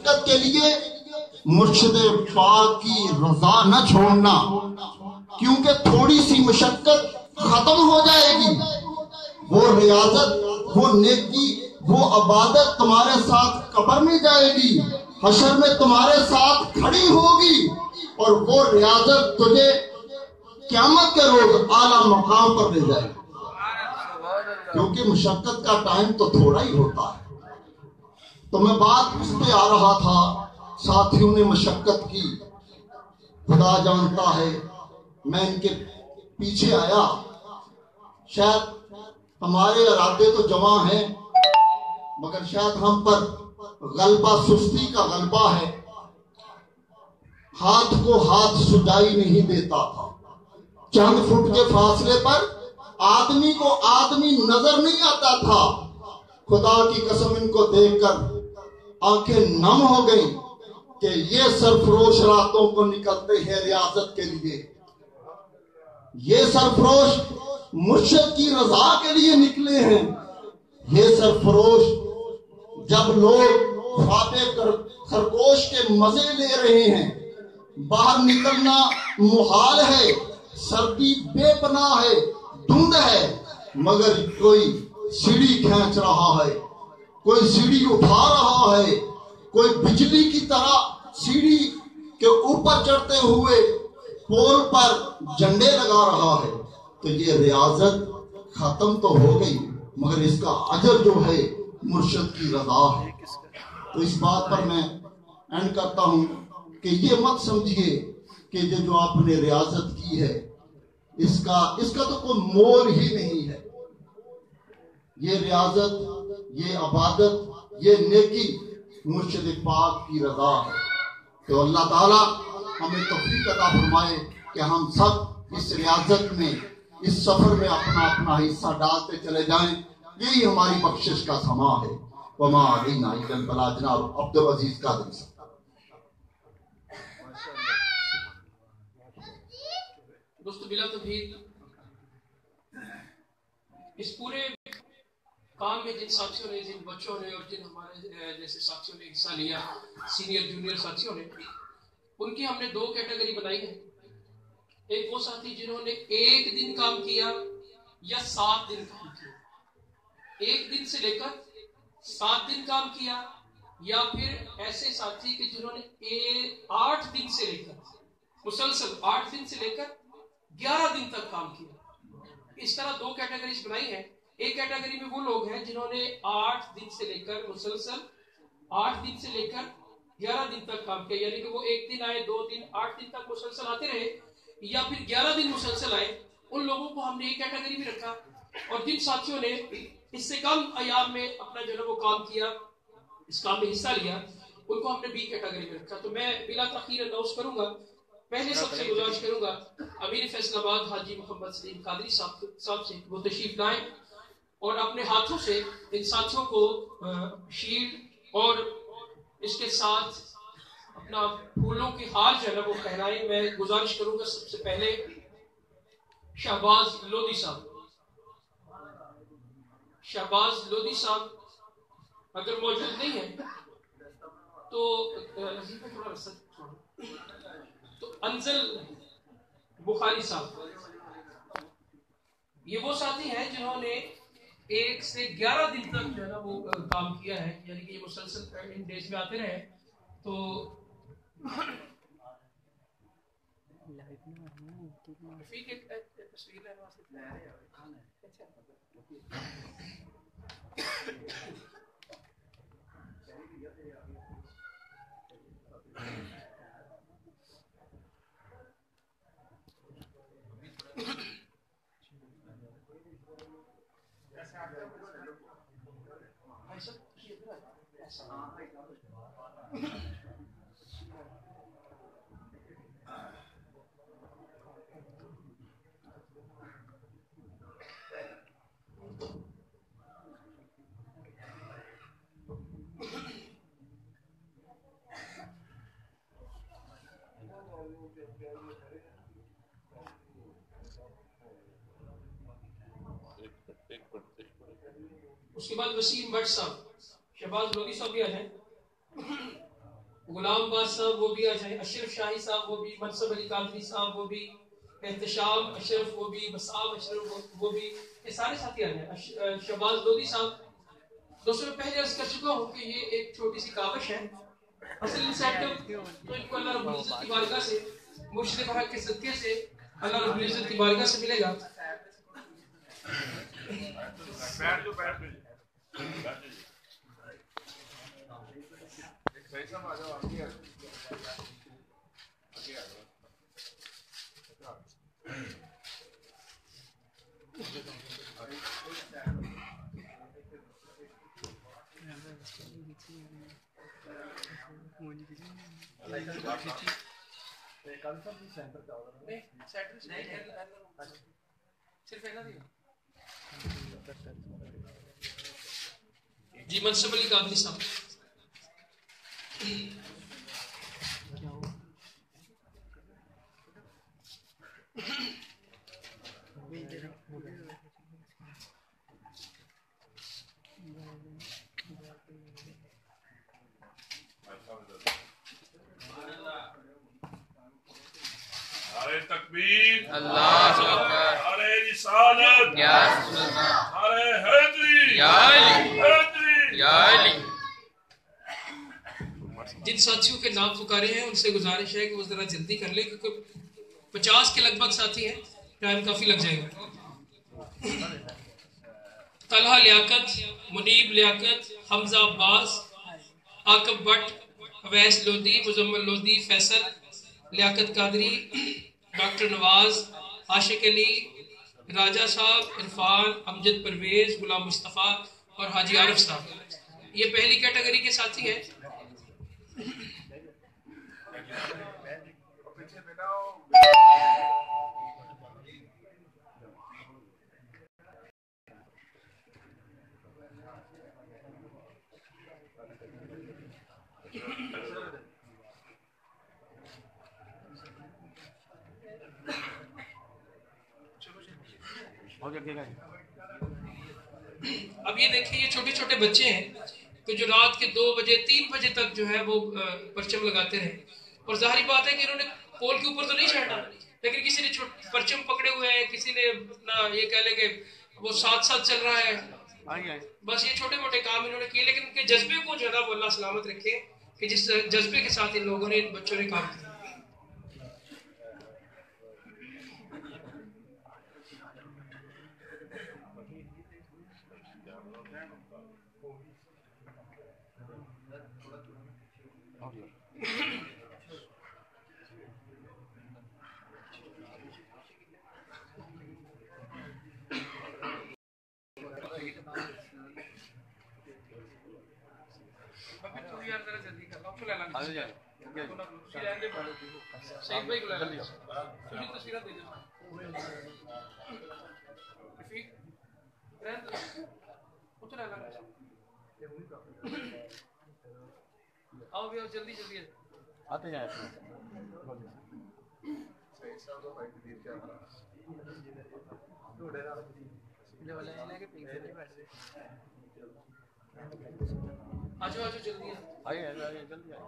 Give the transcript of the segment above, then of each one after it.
मशक्कत के लिए मुर्शिद पाक की रजा न छोड़ना, क्योंकि थोड़ी सी मशक्कत खत्म हो जाएगी, वो रियाजत, वो नेकी, वो अबादत तुम्हारे साथ कब्र में जाएगी, हशर में तुम्हारे साथ खड़ी होगी, और वो रियाजत तुझे क़यामत के रोज आला मकाम पर ले जाएगी। क्योंकि मुशक्कत का टाइम तो थोड़ा ही होता है। तो मैं बात उस पे आ रहा था, साथियों ने मशक्कत की, खुदा जानता है, मैं इनके पीछे आया, शायद हमारे इरादे तो जवां हैं, मगर शायद हम पर गलबा, सुस्ती का गलबा है। हाथ को हाथ सुजाई नहीं देता था, चंद फुट के फासले पर आदमी को आदमी नजर नहीं आता था। खुदा की कसम, इनको देखकर आंखें नम हो गई कि ये सरफरोश रातों को निकलते हैं रियासत के लिए, ये सरफरोश मुर्शिद की रजा के लिए निकले हैं। ये सरफरोश जब लोग ख्वाबे खरगोश के मजे ले रहे हैं, बाहर निकलना मुहाल है, सर्दी बेपनाह है, धुंध है, मगर कोई सीढ़ी खींच रहा है, कोई सीढ़ी उठा रहा है, कोई बिजली की तरह सीढ़ी के ऊपर चढ़ते हुए पोल पर झंडे लगा रहा है। तो ये रियाजत खत्म तो हो गई, मगर इसका अजर जो है मुर्शिद की रजा है। तो इस बात पर मैं एंड करता हूं कि ये मत समझिए कि ये जो आपने रियाजत की है, इसका तो कोई मोल ही नहीं है। ये रियाजत, ये अबादत, ये नेकी मुर्शिद पाक की रजा है। तो अल्लाह ताला हमें तौफीक अता फरमाए कि हम सब इस रियाजत में, इस सफर में अपना अपना हिस्सा डालते चले जाएं। यही हमारी बख्शिश का समा है। वमा अलैना इल्लल बलाग। जनाब अब्दुल अजीज कादरी साहब। दोस्तों, बिला तौफीक इस पूरे काम में जिन साथियों ने, जिन बच्चों ने और जिन हमारे जैसे साथियों ने हिस्सा लिया, सीनियर जूनियर साथियों ने, उनकी हमने दो कैटेगरी बनाई है। एक वो साथी जिन्होंने एक दिन काम किया या 7 दिन काम किया, एक दिन से लेकर 7 दिन काम किया, या फिर ऐसे साथी कि जिन्होंने 8 दिन से लेकर मुसलसल 8 दिन से लेकर 11 दिन तक काम किया। इस तरह दो कैटेगरीज बनाई है। एक कैटेगरी में वो लोग हैं जिन्होंने 8 दिन से लेकर मुसलसल 8 दिन से लेकर 11 दिन तक काम किया, यानी कि वो एक दिन आए, 2 दिन, 8 दिन तक मुसलसल आते रहे, या फिर 11 दिन मुसलसल आए। उन लोगों को हमने एक कैटेगरी में रखा। और जिन साथियों ने इससे कम अयाम में अपना जो है वो काम किया, इस काम में हिस्सा लिया, उनको हमने बी कैटेगरी में रखा। तो मैं बिला तखीर अनाउंस करूंगा। पहले सबसे गुजारिश करूंगा अमीर फैसलाबाद हाजी मोहम्मद सलीम कादरी साहब से वो तशरीफ लाएं और अपने हाथों से इन साथियों को शील्ड और इसके साथ अपना फूलों की हार जो है ना वो पहनाएं। मैं गुजारिश करूंगा सबसे पहले शहबाज लोधी साहब। शहबाज लोधी साहब अगर मौजूद नहीं है तो अंजल बुखारी साहब, ये वो साथी हैं जिन्होंने 1 से 11 दिन तक जो है ना वो काम किया है, यानी कि ये मुसलसल इन डेज में आते रहे। तो उसके बाद वसीम भट्ट साहब, शहबाज लोधी साहब भी आए हैं। गुलाम अब्बास साहब वो भी आ जाए, अशरफ शाही साहब वो भी, मनसब अली कादरी साहब वो भी, एहतशाम अशरफ वो भी, बसाम अशरफ वो भी, ये सारे साथी आ जाए। शहबाज लोधी साहब। दोस्तों मैं पहले अर्ज कर चुका हूँ कि ये एक छोटी सी काविश है। असल सेटअप तो इनको अल्लाह रब्बुल इज्जत की बारगाह से, मुर्शिद हक के सदके से अल्लाह रब्बुल इज्जत की बारगाह से मिलेगा। जी मनसब अली कादरी साहब। तकबीर, अल्लाह अकबर, नारे रिसालत, या रसूल अल्लाह, नारे हैदरी, या अली, हैदरी, या अली। जिन साथियों के नाम पुकारे हैं उनसे गुजारिश है कि वो जरा जल्दी कर ले, क्योंकि 50 के लगभग साथी हैं, टाइम काफी लग जाएगा। तलहा लियाकत, मुनीब लियाकत, हमजा अब्बास, आकब भट्ट, अवैस लोधी, मुजम्मल लोधी, फैसल लियाकत कादरी, डॉक्टर नवाज, आशिक अली, राजा साहब, इरफान, अमजद परवेज, गुलाम मुस्तफ़ा और हाजी आरिफ साहब, ये पहली कैटेगरी के साथी हैं। अब ये देखिए, ये छोटे छोटे बच्चे हैं तो जो रात के 2 बजे 3 बजे तक जो है वो परचम लगाते रहे, और जाहिर बात है कि इन्होंने पोल के ऊपर तो नहीं चढ़ना, लेकिन किसी ने परचम पकड़े हुए हैं, किसी ने अपना ये कह ले कि वो साथ साथ चल रहा है। बस ये छोटे मोटे काम इन्होंने किए, लेकिन उनके जज्बे को जो है ना वो अल्लाह सलामत रखे कि जिस जज्बे के साथ इन लोगों ने, इन बच्चों ने काम किया। आओ भी, जल्दी जल्दी आते जाए। आजो आजो जल्दी आइए, जल्दी आइए।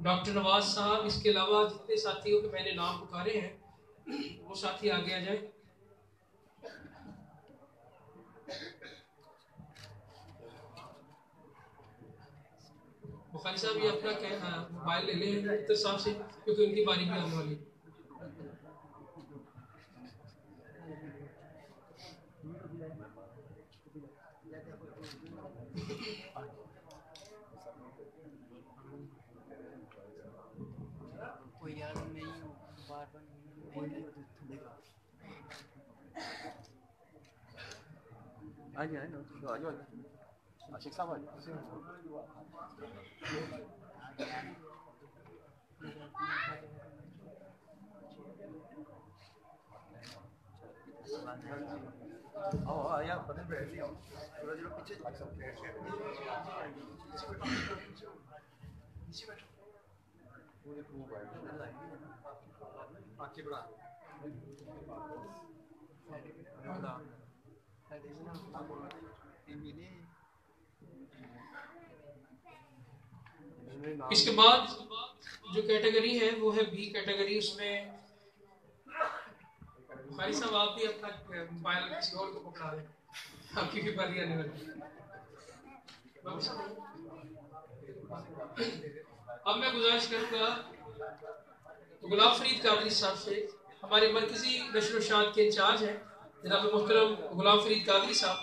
डॉक्टर नवाज साहब, इसके अलावा जितने साथियों के मैंने नाम पुकारे हैं वो साथी आगे आ जाए। बुखारी साहब ये अपना मोबाइल ले लें अख्तर साहब से, क्योंकि उनकी बारी भी आने वाली है। 아니 아니 아니 아 식사만 या बदल बैठ रही हो थोड़ा जो पीछे पूरे खूब है आके बड़ा इसके बाद जो कैटेगरी है वो है बी कैटेगरी। उसमें भाई साहब आप भी अपना मोबाइल किसी और को पकड़ा दें, आपकी भी बारी आने वाली। अब मैं गुजारिश करूंगा गुलाम फरीद कादरी साहब से, हमारे मरकजी नशर शाद के इंचार्ज हैं जनाब मोहतरम गुलाम फरीद कादरी साहब,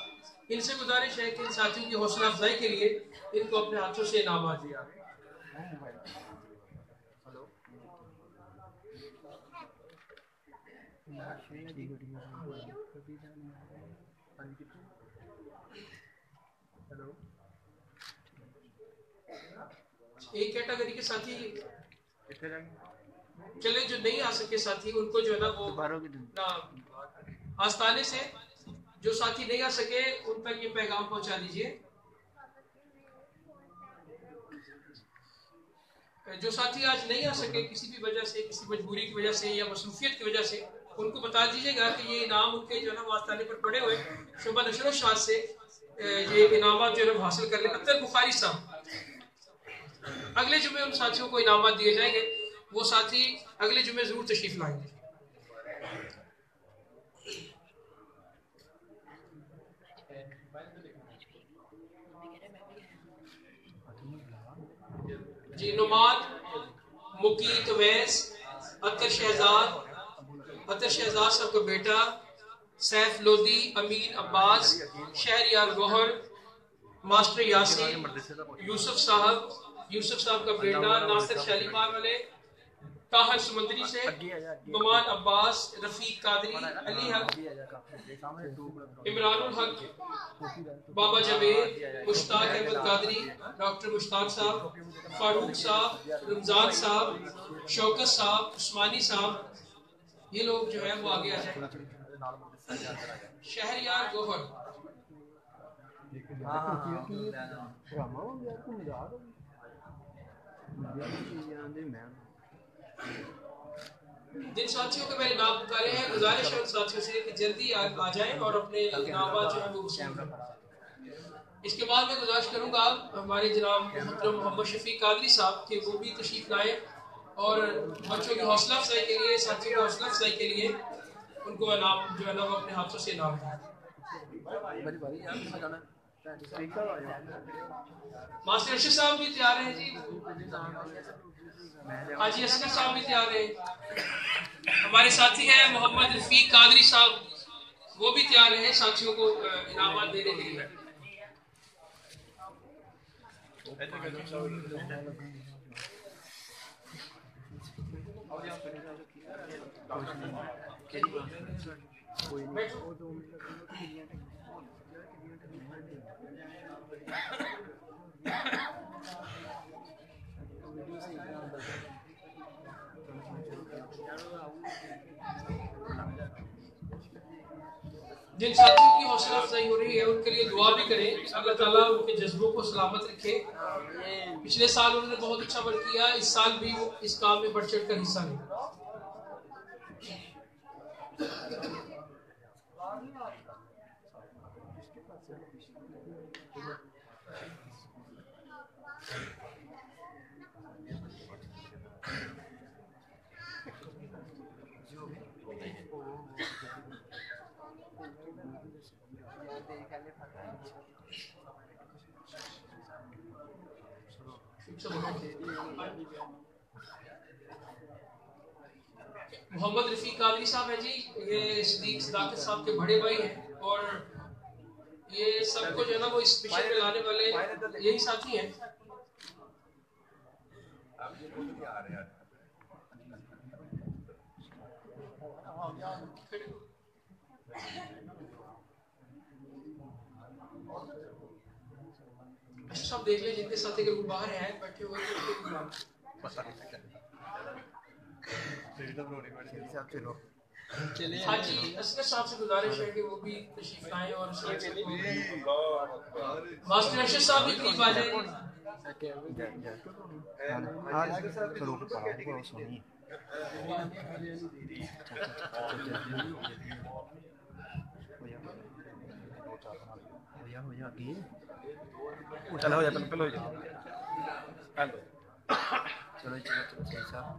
इनसे गुजारिश है कि इन साथियों की हौसला अफजाई के लिए इनको अपने हाथों से इनाम दिया। एक कैटेगरी के साथी चले, जो नहीं आ सके साथी उनको जो है ना वो आस्ताने से जो साथी नहीं आ सके उन तक ये पैगाम पहुंचा दीजिए। जो साथी आज नहीं आ सके किसी भी वजह से, किसी मजबूरी की वजह से या मसरूफियत की वजह से, उनको बता दीजिएगा कि ये इनाम उनके जो है ना आस्ताने पर पड़े हुए शुबा नशर शाद से ये इनाम जो है हासिल कर ले। अख्तर बुखारी साहब, अगले जुमे उन साथियों को इनाम दिए जाएंगे, वो साथी अगले जुमे जरूर तशरीफ लाएंगे। जी नुमान, मुकीत, वैस, अतर शहजाद साहब का बेटा, सैफ लोदी, अमीन अब्बास, शहरियार गौहर, मास्टर यासीन, यूसुफ साहब का बेटा, नासिर शालीमार वाले, ताहर समंदरी से, ममान अब्बास, रफीक कादरी, अली हक, इमरानुल हक, बाबा जवेद, मुश्ताक अहमद कादरी, डॉक्टर मुश्ताक साहब, फारूक साहब, रमजान साहब, शौकत साहब, उस्मानी साहब, ये लोग जो है वो आगे आ जाए। शहरियार गौहर, जिन साथियों के मैंने नाम पुकारे हैं, गुजारिश है उन साथियों से कि जल्दी आ जाएं और अपने इनाम जो है वो वसूल करें। इसके बाद मैं गुजारिश करूंगा हमारे जनाब मोहम्मद शफीक कादरी साहब के वो भी तशरीफ लाए और बच्चों की हौसला अफजाई के लिए, साथियों की हौसला अफजाई के लिए उनको इनाम जो है ना वो अपने हाथों से इनाम दें। मास्टर अशरफ साहब भी तैयार हैं जी, हाजी असगर साहब भी तैयार हैं, हमारे साथी हैं मोहम्मद रफीक कादरी साहब, वो भी तैयार हैं साथियों को इनाम देने के लिए। जिन साथियों की हौसला अफजाई हो रही है उनके लिए दुआ भी करें, अल्लाह ताला उनके जज्बों को सलामत रखे। पिछले साल उन्होंने बहुत अच्छा वर्क किया, इस साल भी वो इस काम में बढ़ चढ़ कर हिस्सा लें। मोहम्मद रफीक कादरी साहब है जी, ये सदीक सदाकत साहब के बड़े भाई हैं और ये सबको जो है ना वो इस मिशन में लाने वाले यही साथी हैं। अच्छा सब देख ले जितने साथी के बाहर हैं बैठे हुए हाजी असगर साहब से गुजारिश है कि वो भी तशरीफ लाएं और मास्टर अरशद साहब भी करीब आ जाए। चलो हो जा पहले हो जा चलो चलो चलो साहब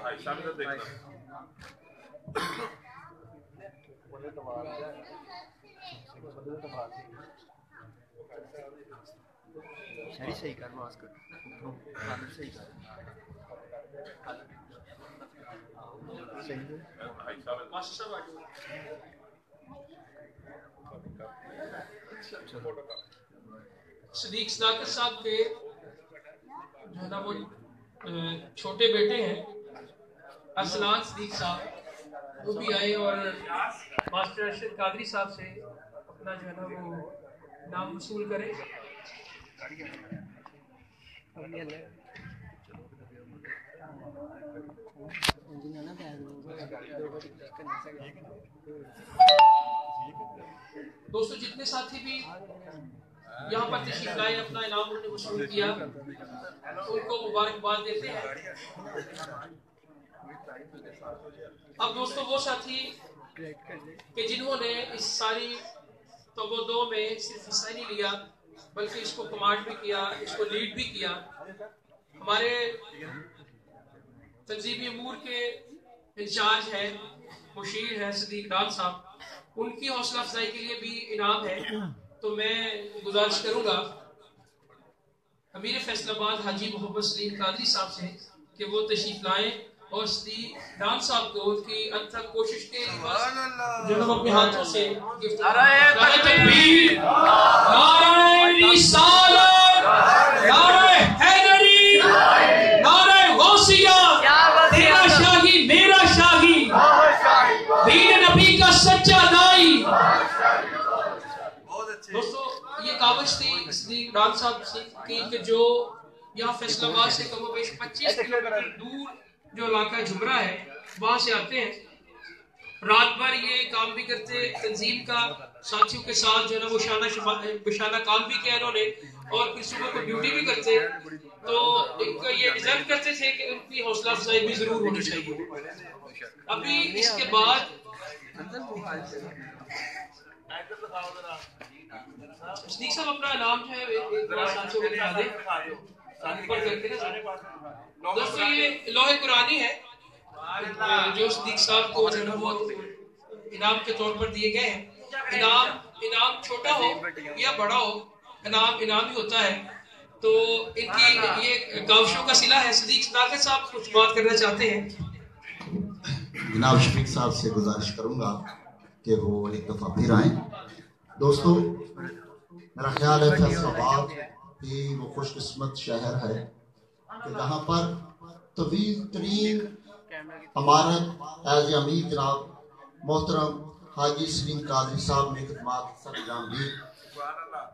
भाई सामने देखना शरी सही कर मास्क सही कर सही है भाई साहब मास्टर साहब सदीक सदाकत साहब के जो है ना वो छोटे बेटे हैं असलान सदीक साहब, वो भी आए और मास्टर अरशद कादरी साहब से अपना जो है ना वो नाम वसूल करें। दोस्तों जितने साथी भी यहाँ पर तशरीफ लाए अपना इनाम उन्होंने वसूल किया उनको मुबारकबाद देते हैं। अब दोस्तों वो साथी कि जिन्होंने इस सारी तगोदो में सिर्फ हिस्सा नहीं लिया बल्कि इसको कमांड भी किया, इसको लीड भी किया, हमारे तंजीमी अमूर के इंचार्ज है मुशीर है सदीक डाल साहब, उनकी हौसला अफजाई के लिए भी इनाम है। तो मैं गुजारिश करूंगा अमीर फैसलाबाद हाजी मोहम्मद सलीम कादरी साहब से कि वो तशरीफ लाएं और सदीक डाल साहब को उनकी अथक कोशिश के जो हम अपने हाथों से गिफ्ट सच्चा दाई। दोस्तों ये कावज थी सदीक डाल साहब की कि जो यहाँ फैसलाबाद से कम बेश 25 किलोमीटर दूर जो इलाका झुमरा है वहां से आते हैं, रात भर ये काम भी करते, तंजीम का साथियों के साथ जो है ना वो शाना काम भी किया इन्होंने और फिर सुबह को ड्यूटी भी करते। तो एक ये डिजर्व करते थे कि उनकी हौसला अफजाई भी जरूर होनी चाहिए। अभी इसके बाद सदीक साहब अपना नाम जो है साथियों को दिखा दें ऊपर करके ना। दोस्तों ये लोहे कुरानी है जो सदीक साहब को जो है वो इनाम के तौर पर दिए गए हैं। इनाम छोटा हो या बड़ा हो, इनाम ही होता है। तो इनकी ये काविशों का सिला है। सदीक सदाकत साहब कुछ बात करना चाहते हैं। जनाब शफीक साहब से गुजारिश करूंगा कि वो एक दफा फिर आए। दोस्तों मेरा ख्याल है फैसलाबाद ही वो खुशकिस्मत शहर है कि जहाँ पर तवील तरीन अमारत एज अमीर जनाब मोहतरम हाजी सलीम कादरी साहब ने खिदमत सर अंजाम दी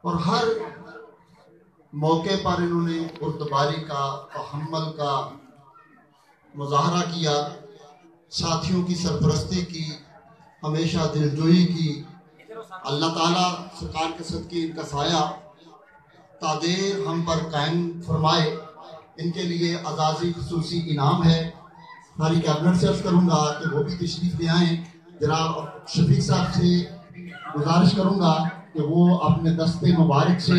और हर मौके पर इन्होंने बुर्दबारी का तहम्मुल का मुजाहरा किया, साथियों की सरपरस्ती की, हमेशा दिलजोई की। अल्लाह ताला सरकार के सदके इनका साया तादेर हम पर कायम फरमाए। इनके लिए अजाजी खुसूसी इनाम है। सारी कैबिनेट से अर्ज करूंगा कि वो भी तशरीफ ले आए। जनाब शफीक साहब से गुजारिश करूंगा कि वो अपने दस्ते मुबारक से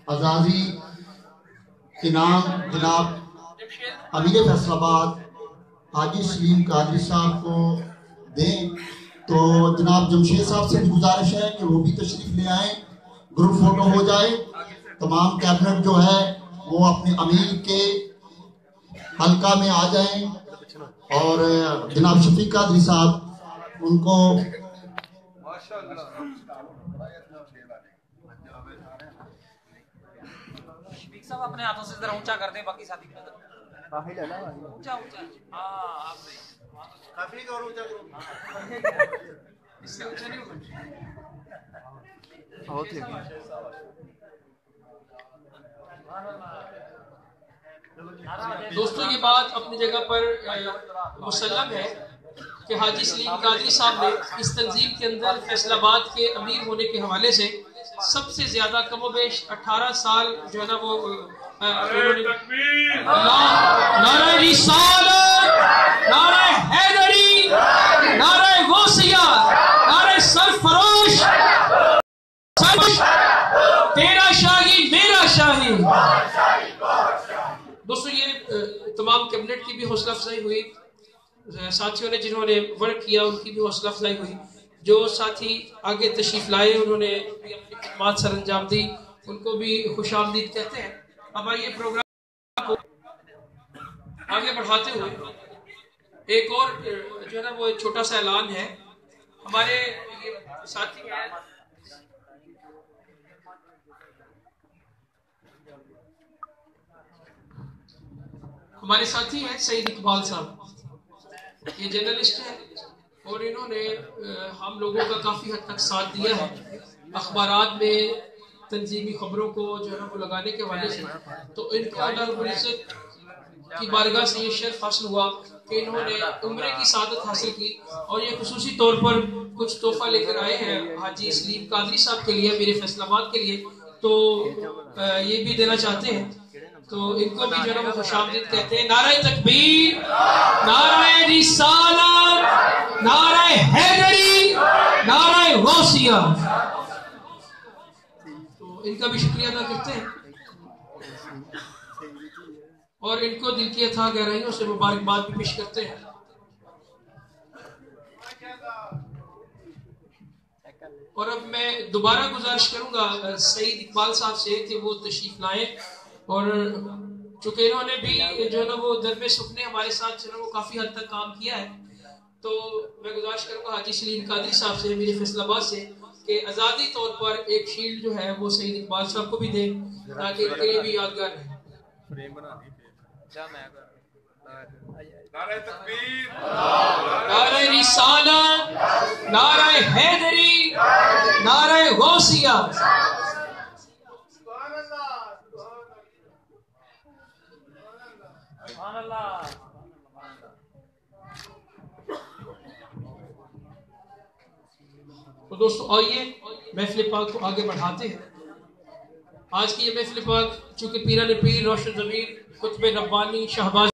अजाजी इनाम जनाब अमीर फैसलाबाद हाजी सलीम कादरी साहब को दें। तो जनाब जमशेद साहब से भी गुजारिश है कि वो भी तशरीफ ले आए, ग्रुप फोटो हो जाए। तमाम कैबिनेट जो है वो अपने अमीर के हल्का में आ जाएं और जनाब शफीक कादरी साहब उनको सब अपने हाथों से जरा ऊंचा कर दें, बाकी साथी ऊंचा ऊंचा। हाँ आप काफी और ऊंचा करो, इससे ऊंचा नहीं होगा। बहुत ही नारा दोस्तों ये बात अपनी जगह पर मुसल्लम है कि हाजी सलीम कादरी साहब ने इस तंजीम के अंदर फैसलाबाद के अमीर होने के हवाले से सबसे ज्यादा कमोबेश 18 साल जो है ना वो नारे रिसालत, नारे हैदरी, नारे गौसिया, नारे सरफरोश, तेरा शाही मेरा शाही। दोस्तों ये तमाम कैबिनेट की भी हौसला अफजाई हुई, साथियों ने जिन्होंने वर्क किया उनकी भी हौसला अफजाई हुई, जो साथी आगे तशरीफ लाए उन्होंने भी अपनी खिदमत सर अंजाम दी, उनको भी खुशामदीद कहते हैं। अब आइए प्रोग्राम को आगे बढ़ाते हुए एक और जो है ना वो एक छोटा सा ऐलान है। हमारे ये साथी हैं हमारे साथी हैं सईद इकबाल साहब, ये जर्नलिस्ट है और इन्होंने हम लोगों का काफ़ी हद तक साथ दिया है अखबारात में तंजीमी खबरों को जो है वो लगाने के हवाले से। तो इनको अल्लाह रब्बुल इज्जत की बारगाह से ये शर्फ हासिल हुआ कि इन्होंने उम्रे की सादत हासिल की और ये खुसूसी तौर पर कुछ तोहफा लेकर आए हैं हाजी सलीम कादरी साहब के लिए, मेरे फैसलाबाद के लिए। तो ये भी देना चाहते हैं, तो इनको भी जो है वो खुशामदीद कहते हैं। नारे तकबीर, नारे रिसालत, नारे हैदरी, नारे गौसिया। तो इनका भी शुक्रिया अदा करते हैं और इनको दिल की अथाह गहराइयों से मुबारकबाद भी पेश करते हैं। और अब मैं दोबारा गुजारिश करूंगा सईद इकबाल साहब से कि वो तशरीफ लाएं, और चूंकि इन्होंने भी जो है ना वो दरबे सुखने हमारे साथ जो है वो काफ़ी हद तक काम किया है, तो मैं गुजारिश करूंगा हाजी सलीम कादरी साहब से, मेरे फैसलाबाद से, कि आज़ादी तौर पर एक शील्ड जो है वो सईद इकबाल साहब को भी दें ताकि इनके लिए भी यादगार रहे। नारे तकबीर, नारे रिसालत, नारे हैदरी, नारे गौसिया। तो दोस्तों आइए महफिल पाक को आगे बढ़ाते हैं। आज की ये महफिल पाक चूंकि पीरान पीर, रोशन ज़मीर, कुतुब रब्बानी, शहबाज